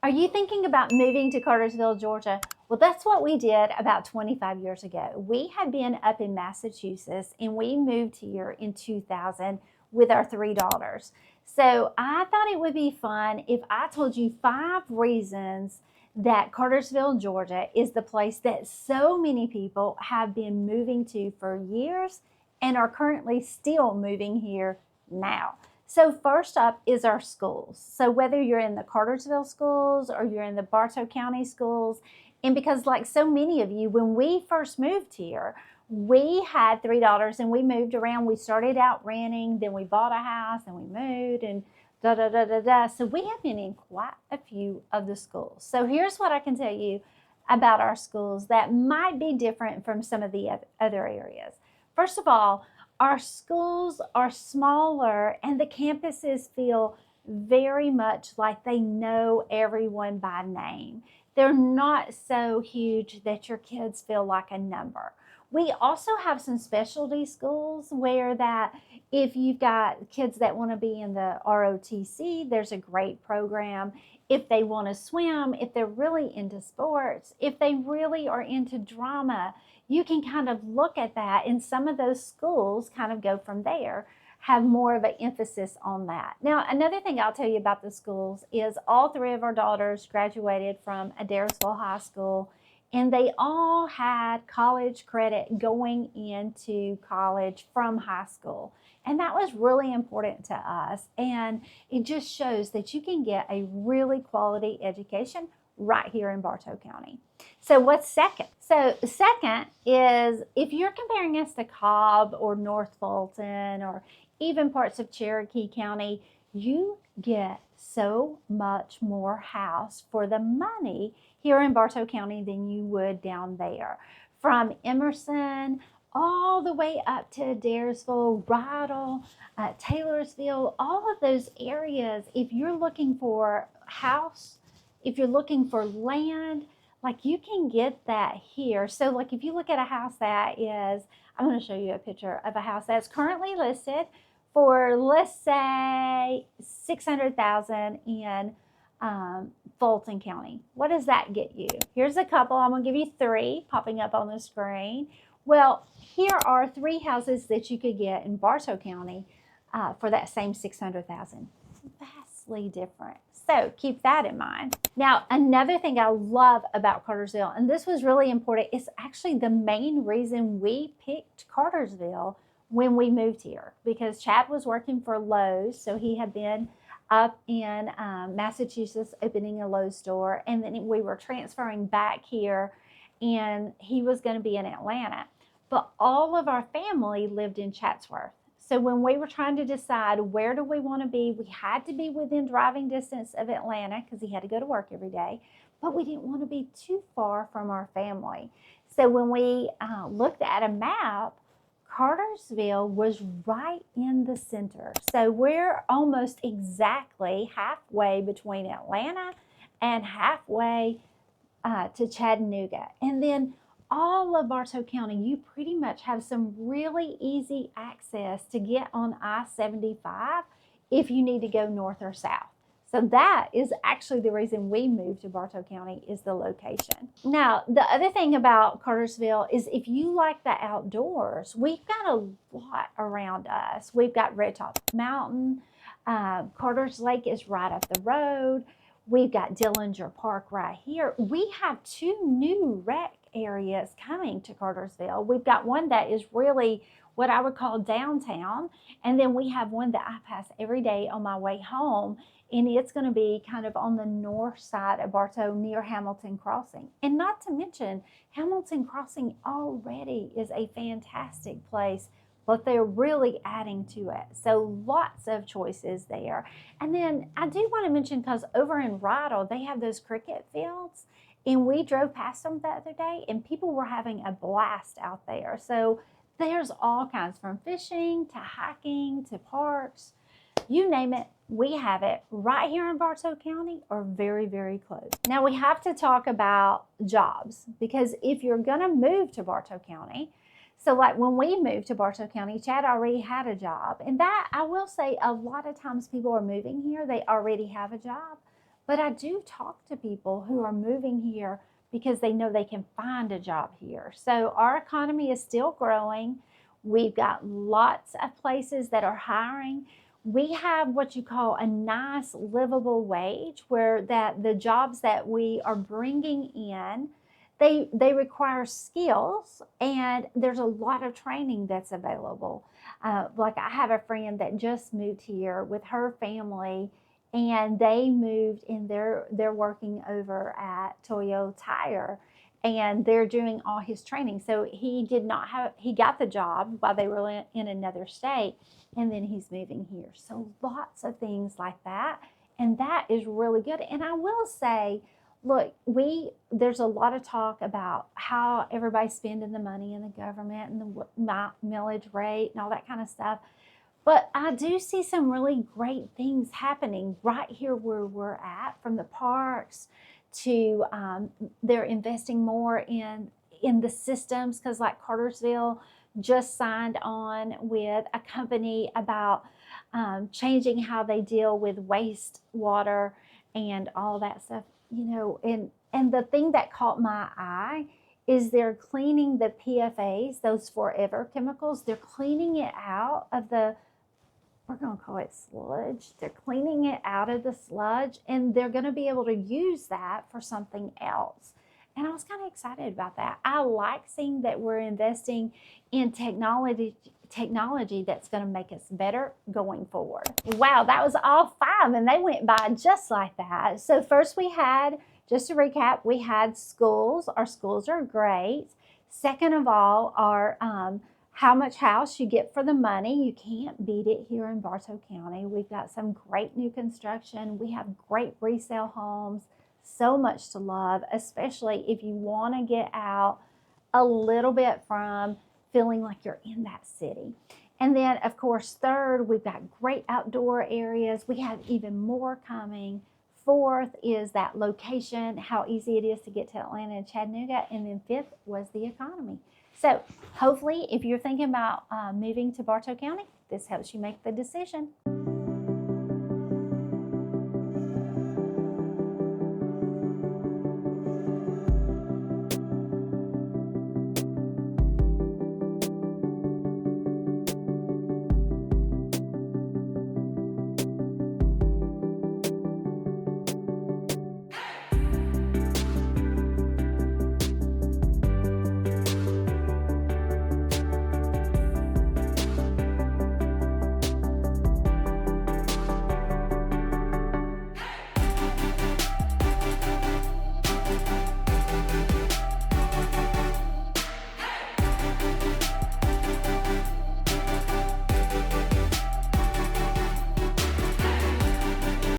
Are you thinking about moving to Cartersville, Georgia? Well, that's what we did about 25 years ago. We had been up in Massachusetts and we moved here in 2000 with our three daughters. So I thought it would be fun if I told you 5 reasons that Cartersville, Georgia is the place that so many people have been moving to for years and are currently still moving here now. So first up is our schools. So whether you're in the Cartersville schools or you're in the Bartow County schools, and because like so many of you, when we first moved here, we had 3 daughters and we moved around. We started out renting, then we bought a house and we moved and da da da da da. So we have been in quite a few of the schools. So here's what I can tell you about our schools that might be different from some of the other areas. First of all, our schools are smaller and the campuses feel very much like they know everyone by name. They're not so huge that your kids feel like a number. We also have some specialty schools where that if you've got kids that want to be in the ROTC, there's a great program. If they want to swim, if they're really into sports, if they really are into drama, you can kind of look at that, and some of those schools kind of go from there, have more of an emphasis on that. Now, another thing I'll tell you about the schools is all 3 of our daughters graduated from Adairsville High School, and they all had college credit going into college from high school. And that was really important to us. And it just shows that you can get a really quality education right here in Bartow County. So what's second? So second is if you're comparing us to Cobb or North Fulton or even parts of Cherokee County, you get so much more house for the money here in Bartow County than you would down there. From Emerson all the way up to Adairsville, Rydell, Taylorsville, all of those areas, if you're looking for house, if you're looking for land, like you can get that here. So like if you look at a house that is, I'm going to show you a picture of a house that's currently listed for, let's say, $600,000 in Fulton County. What does that get you? Here's a couple. I'm going to give you 3 popping up on the screen. Well, here are 3 houses that you could get in Bartow County for that same $600,000. Vastly different. So keep that in mind. Now, another thing I love about Cartersville, and this was really important, is actually the main reason we picked Cartersville when we moved here, because Chad was working for Lowe's, so he had been up in Massachusetts opening a Lowe's store, and then we were transferring back here, and he was going to be in Atlanta. But all of our family lived in Chatsworth. So when we were trying to decide where do we want to be, we had to be within driving distance of Atlanta because he had to go to work every day, but we didn't want to be too far from our family. So when we looked at a map, Cartersville was right in the center. So we're almost exactly halfway between Atlanta and halfway to Chattanooga. And then all of Bartow County, you pretty much have some really easy access to get on I-75 if you need to go north or south. So that is actually the reason we moved to Bartow County, is the location. Now, the other thing about Cartersville is if you like the outdoors, we've got a lot around us. We've got Red Top Mountain. Carter's Lake is right up the road. We've got Dillinger Park right here. We have 2 new rec areas coming to Cartersville. We've got one that is really what I would call downtown, and then we have one that I pass every day on my way home, and it's going to be kind of on the north side of Bartow near Hamilton Crossing. And not to mention, Hamilton Crossing already is a fantastic place, but they're really adding to it. So lots of choices there. And then I do want to mention, because over in Rydell, they have those cricket fields, and we drove past them the other day, and people were having a blast out there. So there's all kinds, from fishing to hiking to parks, you name it, we have it right here in Bartow County or very, very close. Now we have to talk about jobs, because if you're gonna move to Bartow County, so like when we moved to Bartow County, Chad already had a job. And that, I will say, a lot of times people are moving here, they already have a job. But I do talk to people who are moving here because they know they can find a job here. So our economy is still growing. We've got lots of places that are hiring. We have what you call a nice livable wage, where that the jobs that we are bringing in, they require skills, and there's a lot of training that's available. Like I have a friend that just moved here with her family, and they moved and they're working over at Toyo Tire, and they're doing all his training. So he got the job while they were in another state, and then he's moving here. So lots of things like that, and that is really good. And I will say, look, there's a lot of talk about how everybody's spending the money in the government and the millage rate and all that kind of stuff. But I do see some really great things happening right here where we're at, from the parks to they're investing more in the systems, because like Cartersville just signed on with a company about changing how they deal with wastewater and all that stuff. And the thing that caught my eye is they're cleaning the PFAs, those forever chemicals. They're cleaning it out of we're going to call it sludge. They're cleaning it out of the sludge, and they're going to be able to use that for something else. And I was kind of excited about that. I like seeing that we're investing in technology that's going to make us better going forward. Wow, that was all 5, and they went by just like that. So first we had, just to recap, we had schools. Our schools are great. Second of all, our how much house you get for the money. You can't beat it here in Bartow County. We've got some great new construction. We have great resale homes, so much to love, especially if you want to get out a little bit from feeling like you're in that city. And then, of course, third, we've got great outdoor areas. We have even more coming. Fourth is that location, how easy it is to get to Atlanta and Chattanooga. And then fifth was the economy. So hopefully, if you're thinking about moving to Bartow County, this helps you make the decision.